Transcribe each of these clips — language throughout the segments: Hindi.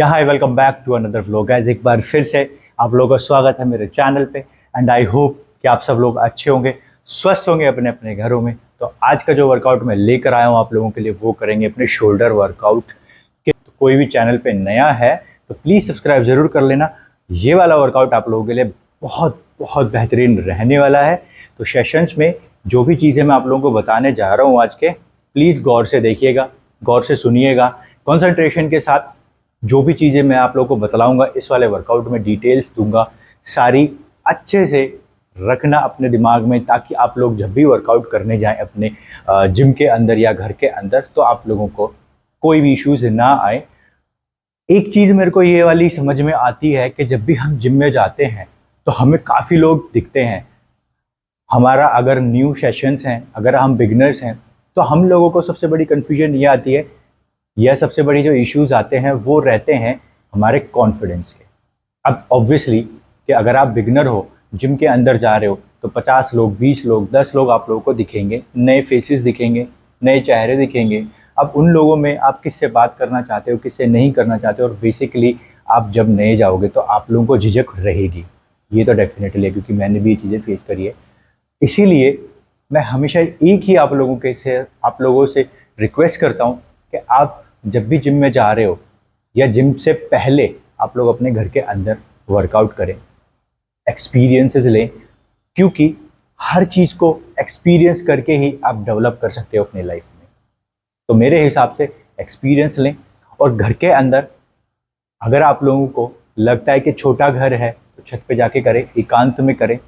या hi, welcome back to another vlog guys. एक बार फिर से आप लोगों का स्वागत है मेरे चैनल पे। एंड आई होप कि आप सब लोग अच्छे होंगे, स्वस्थ होंगे अपने अपने घरों में। तो आज का जो वर्कआउट मैं लेकर आया हूँ आप लोगों के लिए, वो करेंगे अपने शोल्डर वर्कआउट के। तो कोई भी चैनल पे नया है तो प्लीज़ सब्सक्राइब ज़रूर कर लेना। ये वाला वर्कआउट आप लोगों के लिए बहुत बहुत बेहतरीन रहने वाला है। तो सेशंस में जो भी चीज़ें मैं आप लोगों को बताने जा रहा हूँ आज के, प्लीज़ गौर से देखिएगा, गौर से सुनिएगा, कॉन्सेंट्रेशन के साथ। जो भी चीज़ें मैं आप लोगों को बतलाऊंगा इस वाले वर्कआउट में डिटेल्स दूंगा, सारी अच्छे से रखना अपने दिमाग में, ताकि आप लोग जब भी वर्कआउट करने जाएं अपने जिम के अंदर या घर के अंदर, तो आप लोगों को कोई भी इश्यूज ना आए। एक चीज़ मेरे को ये वाली समझ में आती है कि जब भी हम जिम में जाते हैं तो हमें काफ़ी लोग दिखते हैं। हमारा अगर न्यू सेशंस हैं, अगर हम बिगनर्स हैं, तो हम लोगों को सबसे बड़ी कन्फ्यूजन ये आती है, यह सबसे बड़ी जो इश्यूज आते हैं वो रहते हैं हमारे कॉन्फिडेंस के। अब ऑब्वियसली कि अगर आप बिगनर हो, जिम के अंदर जा रहे हो, तो 50 लोग, 20 लोग, 10 लोग आप लोगों को दिखेंगे, नए फेसेस दिखेंगे, नए चेहरे दिखेंगे। अब उन लोगों में आप किससे बात करना चाहते हो, किससे नहीं करना चाहते हो, और बेसिकली आप जब नए जाओगे तो आप लोगों को झिझक रहेगी। ये तो डेफिनेटली है, क्योंकि मैंने भी ये चीज़ें फेस करी है। इसीलिए मैं हमेशा एक ही आप लोगों से रिक्वेस्ट करता हूँ कि आप जब भी जिम में जा रहे हो या जिम से पहले आप लोग अपने घर के अंदर वर्कआउट करें, एक्सपीरियंसेस लें, क्योंकि हर चीज़ को एक्सपीरियंस करके ही आप डेवलप कर सकते हो अपनी लाइफ में। तो मेरे हिसाब से एक्सपीरियंस लें, और घर के अंदर अगर आप लोगों को लगता है कि छोटा घर है तो छत पे जाके करें, एकांत में करें।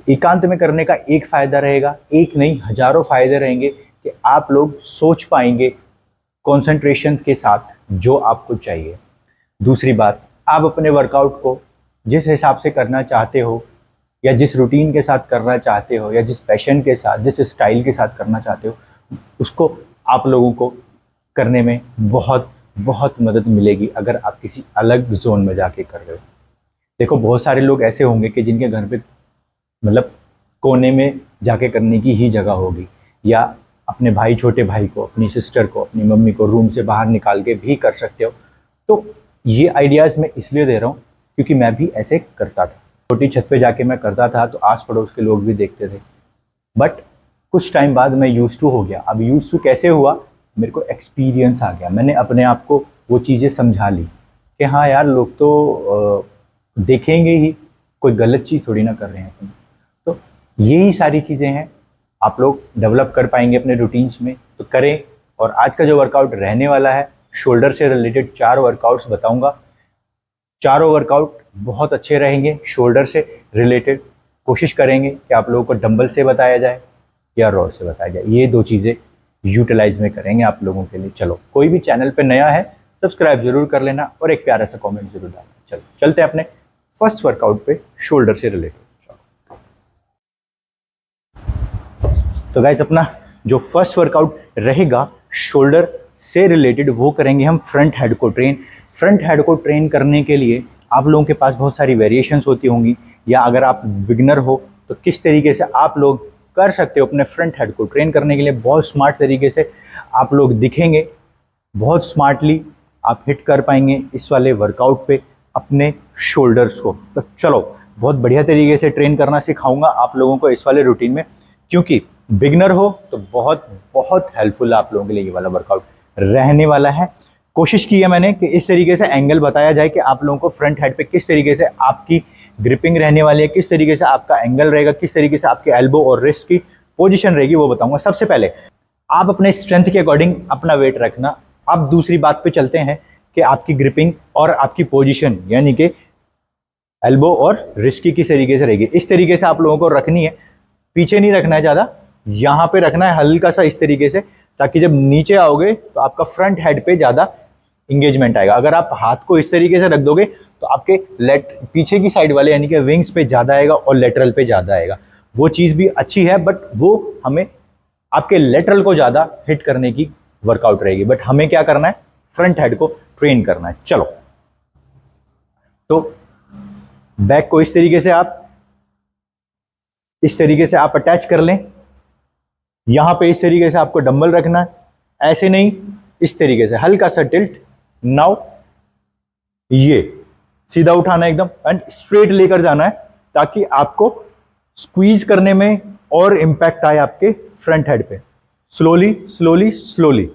एकांत में करने का एक फ़ायदा रहेगा, एक नहीं हज़ारों फ़ायदे रहेंगे, कि आप लोग सोच पाएंगे कॉन्सेंट्रेशन के साथ जो आपको चाहिए। दूसरी बात, आप अपने वर्कआउट को जिस हिसाब से करना चाहते हो, या जिस रूटीन के साथ करना चाहते हो, या जिस पैशन के साथ, जिस स्टाइल के साथ करना चाहते हो, उसको आप लोगों को करने में बहुत बहुत मदद मिलेगी अगर आप किसी अलग जोन में जाके कर रहे हो। देखो, बहुत सारे लोग ऐसे होंगे कि जिनके घर पे मतलब कोने में जाके करने की ही जगह होगी, या अपने भाई, छोटे भाई को, अपनी सिस्टर को, अपनी मम्मी को रूम से बाहर निकाल के भी कर सकते हो। तो ये आइडियाज़ मैं इसलिए दे रहा हूँ क्योंकि मैं भी ऐसे करता था। छोटी छत पे जाके मैं करता था तो आस पड़ोस के लोग भी देखते थे। बट कुछ टाइम बाद मैं यूज़ टू हो गया। अब यूज़ टू कैसे हुआ, मेरे को एक्सपीरियंस आ गया, मैंने अपने आप को वो चीज़ें समझा ली कि हाँ यार, लोग तो देखेंगे ही, कोई गलत चीज़ थोड़ी ना कर रहे हैं अपन। तो यही सारी चीज़ें हैं, आप लोग डेवलप कर पाएंगे अपने रूटीन्स में, तो करें। और आज का जो वर्कआउट रहने वाला है, शोल्डर से रिलेटेड 4 वर्कआउट्स बताऊंगा। चारों वर्कआउट बहुत अच्छे रहेंगे शोल्डर से रिलेटेड। कोशिश करेंगे कि आप लोगों को डंबल से बताया जाए या रॉड से बताया जाए, ये दो चीज़ें यूटिलाइज में करेंगे आप लोगों के लिए। चलो, कोई भी चैनल पे नया है सब्सक्राइब जरूर कर लेना, और एक प्यारा सा कमेंट जरूर डालना। चलो चलते हैं अपने फर्स्ट वर्कआउट पे, शोल्डर से रिलेटेड। तो गाइस, अपना जो फर्स्ट वर्कआउट रहेगा शोल्डर से रिलेटेड, वो करेंगे हम फ्रंट हेड को ट्रेन। फ्रंट हेड को ट्रेन करने के लिए आप लोगों के पास बहुत सारी वेरिएशंस होती होंगी, या अगर आप बिगनर हो तो किस तरीके से आप लोग कर सकते हो अपने फ्रंट हेड को ट्रेन करने के लिए। बहुत स्मार्ट तरीके से आप लोग दिखेंगे, बहुत स्मार्टली आप हिट कर पाएंगे इस वाले वर्कआउट पे अपने शोल्डर्स को। तो चलो, बहुत बढ़िया तरीके से ट्रेन करना सिखाऊंगा आप लोगों को इस वाले रूटीन में, क्योंकि बिगनर हो तो बहुत बहुत हेल्पफुल आप लोगों के लिए ये वाला वर्कआउट रहने वाला है। कोशिश की है मैंने कि इस तरीके से एंगल बताया जाए कि आप लोगों को फ्रंट हेड पे किस तरीके से आपकी ग्रिपिंग रहने वाली है, किस तरीके से आपका एंगल रहेगा, किस तरीके से आपके एल्बो और रिस्ट की पोजीशन रहेगी, वो बताऊंगा। सबसे पहले आप अपने स्ट्रेंथ के अकॉर्डिंग अपना वेट रखना। अब दूसरी बात पे चलते हैं कि आपकी ग्रिपिंग और आपकी पोजीशन, यानी कि एल्बो और रिस्ट की किस तरीके से रहेगी। इस तरीके से आप लोगों को रखनी है, पीछे नहीं रखना है ज़्यादा, यहाँ पे रखना है हल्का सा इस तरीके से, ताकि जब नीचे आओगे तो आपका फ्रंट हेड पे ज़्यादा इंगेजमेंट आएगा। अगर आप हाथ को इस तरीके से रख दोगे तो आपके पीछे की साइड वाले यानी कि विंग्स पे ज़्यादा आएगा और लेटरल पे ज़्यादा आएगा। वो चीज़ भी अच्छी है, बट वो हमें आपके लेटरल को ज़्यादा हिट करने की वर्कआउट रहेगी। बट हमें क्या करना है, फ्रंट हेड को ट्रेन करना है। चलो, तो बैक को इस तरीके से आप अटैच कर लें। यहां पे इस तरीके से आपको डंबल रखना है, ऐसे नहीं, इस तरीके से हल्का सा टिल्ट। नाउ ये सीधा उठाना एकदम एंड स्ट्रेट लेकर जाना है, ताकि आपको स्क्वीज करने में और इंपैक्ट आए आपके फ्रंट हेड पे। Slowly slowly slowly.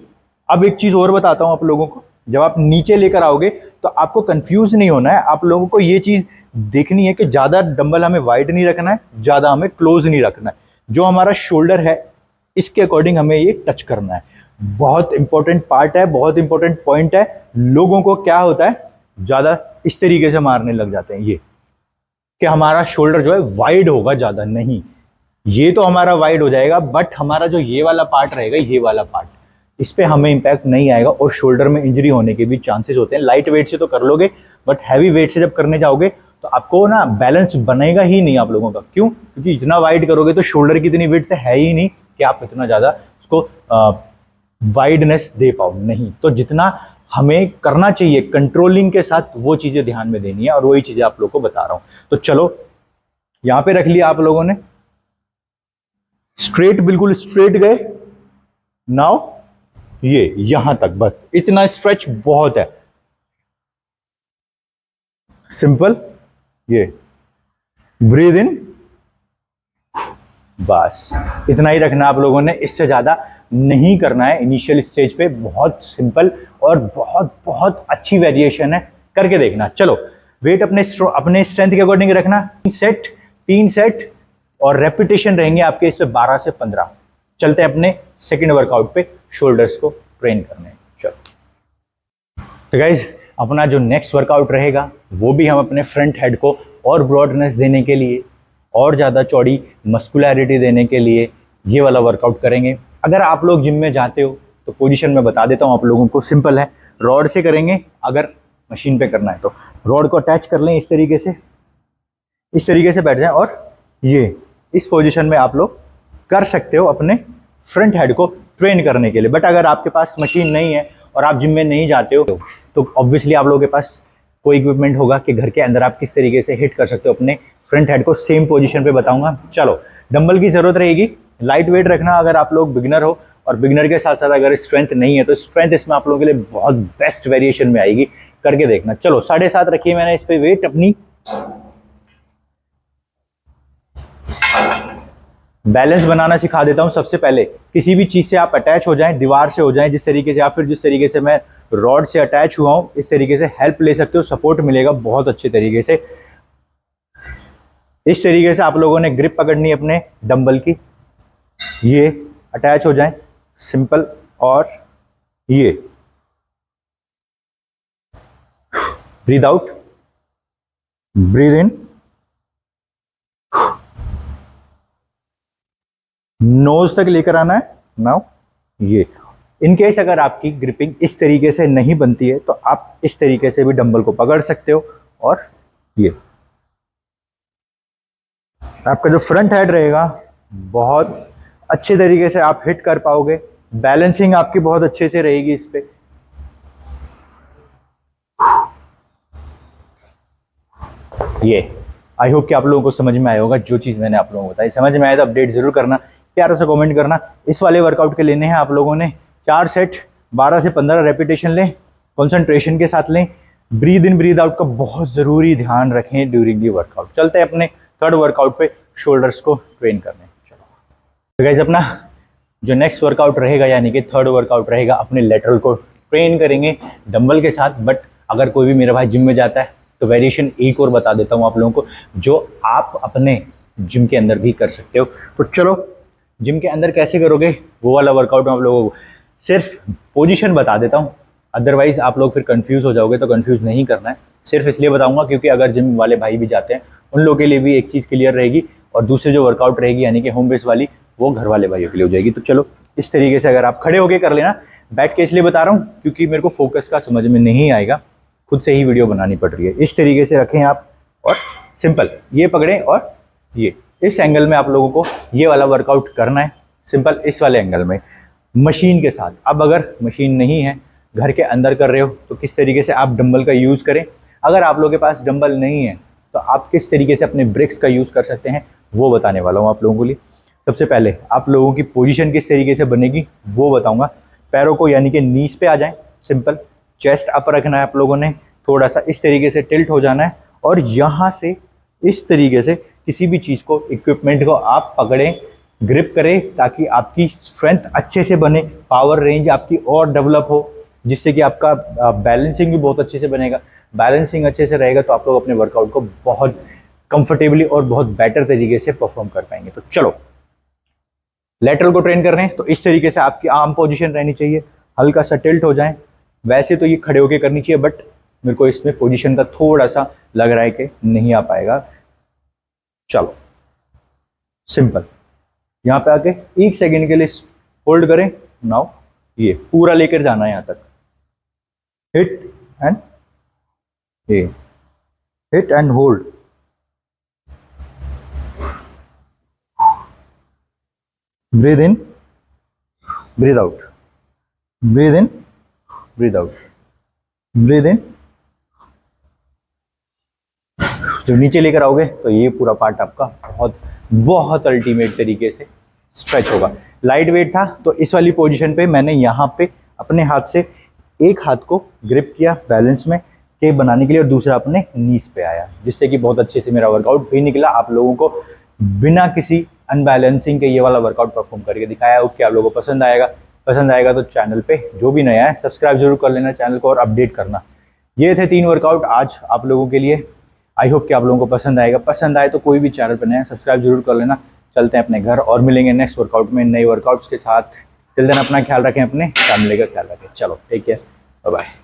अब एक चीज और बताता हूं आप लोगों को, जब आप नीचे लेकर आओगे तो आपको कंफ्यूज नहीं होना है। आप लोगों को ये चीज देखनी है कि ज्यादा डंबल हमें वाइड नहीं रखना है, ज्यादा हमें क्लोज नहीं रखना है। जो हमारा शोल्डर है इसके अकॉर्डिंग हमें ये टच करना है। बहुत इंपॉर्टेंट पार्ट है, बहुत इंपॉर्टेंट पॉइंट है। लोगों को क्या होता है, ज्यादा इस तरीके से मारने लग जाते हैं, ये कि हमारा शोल्डर जो है वाइड होगा, ज्यादा नहीं। ये तो हमारा वाइड हो जाएगा, बट हमारा जो ये वाला पार्ट रहेगा, ये वाला पार्ट, इस पे हमें इंपैक्ट नहीं आएगा और शोल्डर में इंजरी होने के भी चांसेस होते हैं। लाइट वेट से तो कर लोगे, बट हैवी वेट से जब करने जाओगे तो आपको ना बैलेंस बनेगा ही नहीं आप लोगों का। क्यों? क्योंकि इतना वाइड करोगे तो शोल्डर की इतनी विड्थ है ही नहीं कि आप इतना ज्यादा उसको वाइडनेस दे पाओ, नहीं। तो जितना हमें करना चाहिए कंट्रोलिंग के साथ, वो चीजें ध्यान में देनी है, और वही चीजें आप लोग को बता रहा हूं। तो चलो, यहां पे रख लिया आप लोगों ने, स्ट्रेट, बिल्कुल स्ट्रेट गए। नाउ ये यहां तक, बस इतना स्ट्रेच बहुत है। सिंपल, ये ब्रीद इन, बस इतना ही रखना आप लोगों ने, इससे ज्यादा नहीं करना है इनिशियल स्टेज पे। बहुत सिंपल और बहुत बहुत अच्छी वेरिएशन है, करके देखना। चलो, वेट अपने स्ट्रेंथ के अकॉर्डिंग रखना। 3 सेट और रेपिटेशन रहेंगे आपके इस पे 12 से 15। चलते हैं अपने सेकंड वर्कआउट पे, शोल्डर्स को ट्रेन करने। चलो, तो गाइज अपना जो नेक्स्ट वर्कआउट रहेगा वो भी हम अपने फ्रंट हेड को और ब्रॉडनेस देने के लिए, और ज़्यादा चौड़ी मस्कुलैरिटी देने के लिए ये वाला वर्कआउट करेंगे। अगर आप लोग जिम में जाते हो तो पोजीशन में बता देता हूँ आप लोगों को, सिंपल है। रॉड से करेंगे, अगर मशीन पे करना है तो रॉड को अटैच कर लें, इस तरीके से बैठ जाए, और ये इस पोजीशन में आप लोग कर सकते हो अपने फ्रंट हेड को ट्रेन करने के लिए। बट अगर आपके पास मशीन नहीं है और आप जिम में नहीं जाते हो तो ऑब्वियसली आप लोगों के पास कोई इक्विपमेंट होगा कि घर के अंदर आप किस तरीके से हिट कर सकते हो अपने फ्रंट हेड को। सेम पोजीशन पे बताऊंगा। चलो, डंबल की जरूरत रहेगी, लाइट वेट रखना अगर आप लोग बिगिनर हो, और बिगिनर के साथ साथ अगर स्ट्रेंथ नहीं है तो स्ट्रेंथ इसमें आप लोगों के लिए बहुत बेस्ट वेरिएशन में आएगी, करके देखना। चलो, 7.5 रखी मैंने इस पे वेट अपनी। बैलेंस बनाना सिखा देता हूं सबसे पहले। किसी भी चीज से आप अटैच हो जाएं, दीवार से हो जाएं जिस तरीके से, या फिर जिस तरीके से मैं रॉड से अटैच हुआ हूं, इस तरीके से हेल्प ले सकते हो, सपोर्ट मिलेगा बहुत अच्छे तरीके से। इस तरीके से आप लोगों ने ग्रिप पकड़नी है अपने डंबल की, ये अटैच हो जाएं, सिंपल। और ये breathe out, breathe in, nose तक लेकर आना है। नाउ ये, इनकेस अगर आपकी ग्रिपिंग इस तरीके से नहीं बनती है तो आप इस तरीके से भी डंबल को पकड़ सकते हो, और ये आपका जो फ्रंट हेड रहेगा बहुत अच्छे तरीके से आप हिट कर पाओगे। बैलेंसिंग आपकी बहुत अच्छे से रहेगी इस पे। ये आई होप कि आप लोगों को समझ में आया होगा जो चीज मैंने आप लोगों को बताई। समझ में आया तो अपडेट जरूर करना, प्यारा सा कमेंट करना। इस वाले वर्कआउट के लेने हैं आप लोगों ने 4 सेट, 12 से 15 रेपिटेशन लें, कंसंट्रेशन के साथ लें। ब्रीद इन ब्रीद आउट का बहुत जरूरी ध्यान रखें ड्यूरिंग दी वर्कआउट। चलते हैं अपने थर्ड वर्कआउट पे, शोल्डर्स को ट्रेन करने। चलो, तो गाइस अपना जो नेक्स्ट वर्कआउट रहेगा, यानी कि थर्ड वर्कआउट रहेगा, अपने लेटरल को ट्रेन करेंगे डंबल के साथ। बट अगर कोई भी मेरा भाई जिम में जाता है तो वेरिएशन एक और बता देता हूँ आप लोगों को, जो आप अपने जिम के अंदर भी कर सकते हो। तो चलो, जिम के अंदर कैसे करोगे वो वाला वर्कआउट में आप लोगों को सिर्फ पोजीशन बता देता हूँ, अदरवाइज आप लोग फिर कंफ्यूज हो जाओगे। तो कंफ्यूज नहीं करना है, सिर्फ इसलिए बताऊंगा क्योंकि अगर जिम वाले भाई भी जाते हैं उन लोगों के लिए भी एक चीज़ क्लियर रहेगी, और दूसरी जो वर्कआउट रहेगी यानी कि होम बेस वाली, वो घर वाले भाइयों के लिए हो जाएगी। तो चलो, इस तरीके से अगर आप खड़े होके कर लेना। बैठ के इसलिए बता रहा हूँ क्योंकि मेरे को फोकस का समझ में नहीं आएगा, खुद से ही वीडियो बनानी पड़ रही है। इस तरीके से रखें आप, और सिंपल ये पकड़ें, और ये इस एंगल में आप लोगों को ये वाला वर्कआउट करना है, सिंपल इस वाले एंगल में मशीन के साथ। अब अगर मशीन नहीं है, घर के अंदर कर रहे हो, तो किस तरीके से आप डंबल का यूज़ करें। अगर आप लोगों के पास डंबल नहीं है तो आप किस तरीके से अपने ब्रिक्स का यूज़ कर सकते हैं, वो बताने वाला हूँ आप लोगों के लिए। सबसे पहले आप लोगों की पोजीशन किस तरीके से बनेगी वो बताऊंगा। पैरों को यानी कि नीज पे आ जाएं, सिंपल। चेस्ट अप रखना है आप लोगों ने, थोड़ा सा इस तरीके से टिल्ट हो जाना है और यहाँ से इस तरीके से किसी भी चीज़ को, इक्विपमेंट को आप पकड़ें, ग्रिप करें, ताकि आपकी स्ट्रेंथ अच्छे से बने, पावर रेंज आपकी और डेवलप हो, जिससे कि आपका बैलेंसिंग भी बहुत अच्छे से बनेगा। बैलेंसिंग अच्छे से रहेगा तो आप लोग अपने वर्कआउट को बहुत कंफर्टेबली और बहुत बेटर तरीके से परफॉर्म कर पाएंगे। तो चलो, लेटरल को ट्रेन कर रहे हैं तो इस तरीके से आपकी आर्म पोजीशन रहनी चाहिए, हल्का सा टिल्ट हो जाए। वैसे तो ये खड़े होके करनी चाहिए, बट मेरे को इसमें पोजीशन का थोड़ा सा लग रहा है कि नहीं आ पाएगा। चलो, सिंपल, यहाँ पे आके 1 सेकेंड के लिए होल्ड करें। नाउ ये पूरा लेकर जाना है यहाँ तक, हिट एंड ये, hit and hold, breathe in, breathe out, breathe in, breathe out, breathe in. जब नीचे लेकर आओगे तो ये पूरा पार्ट आपका बहुत बहुत अल्टीमेट तरीके से स्ट्रेच होगा। लाइट वेट था तो इस वाली पोजीशन पे मैंने यहाँ पे अपने हाथ से एक हाथ को ग्रिप किया बैलेंस में के बनाने के लिए और दूसरा अपने नीज पे आया, जिससे कि बहुत अच्छे से मेरा वर्कआउट भी निकला। आप लोगों को बिना किसी अनबैलेंसिंग के ये वाला वर्कआउट परफॉर्म करके दिखाया। ओके, आप लोगों को पसंद आएगा तो चैनल पे जो भी नया है सब्सक्राइब जरूर कर लेना चैनल को और अपडेट करना। ये थे 3 वर्कआउट आज आप लोगों के लिए। आई होप कि आप लोगों को पसंद आएगा। पसंद आए तो कोई भी चैनल पर नया सब्सक्राइब जरूर कर लेना। चलते हैं अपने घर और मिलेंगे नेक्स्ट वर्कआउट में नए वर्कआउट्स के साथ। टिल देन अपना ख्याल रखें, अपने फैमिली का ख्याल रखें। चलो, टेक केयर, बाय बाय।